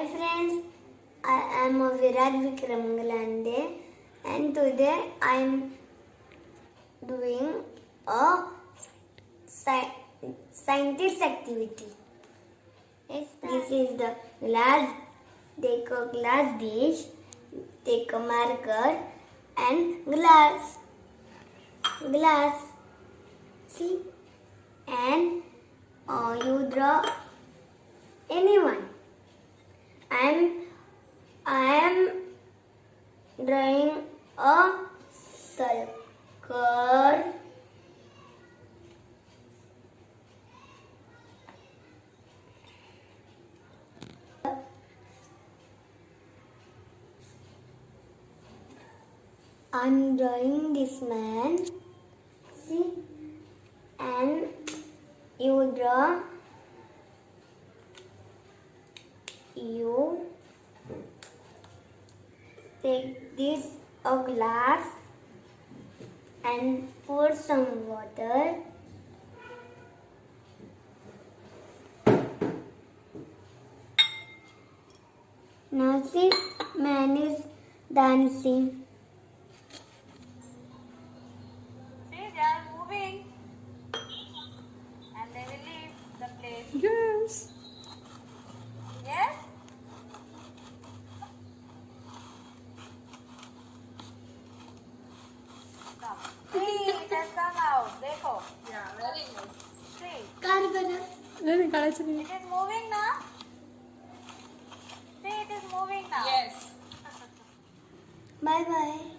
Hi friends, I am Virat Vikram Galande and today I am doing a scientist activity. This is the glass. Take a glass dish, take a marker and glass. See, and you draw anyone. I am drawing a circle. I'm drawing this man. See, and you draw. You take this a glass and pour some water. Now see, man is dancing. See, they are moving and they will leave the place. Yes. Yes? Come. See, it has come out. Dekho. Yeah, very nice. See, Very काढायचं नाही. it is moving now. See, it is moving now. Yes. Bye bye.